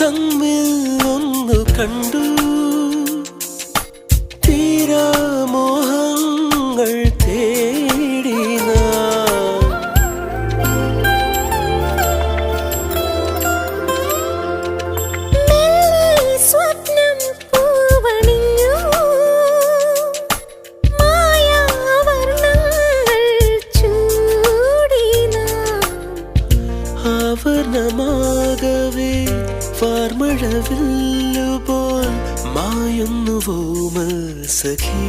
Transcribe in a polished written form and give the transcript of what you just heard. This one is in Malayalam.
തമ്മിൽ ഒന്നു കണ്ടു തീരാമോഹങ്ങൾ തേടി സ്വപ്നം പൂവണിഞ്ഞു മായാവർണ്ണങ്ങൾ ചൂടിന ആവരണമാകവേ വാർമഴവില്ലുപോൽ മായുന്നുവോ സഖീ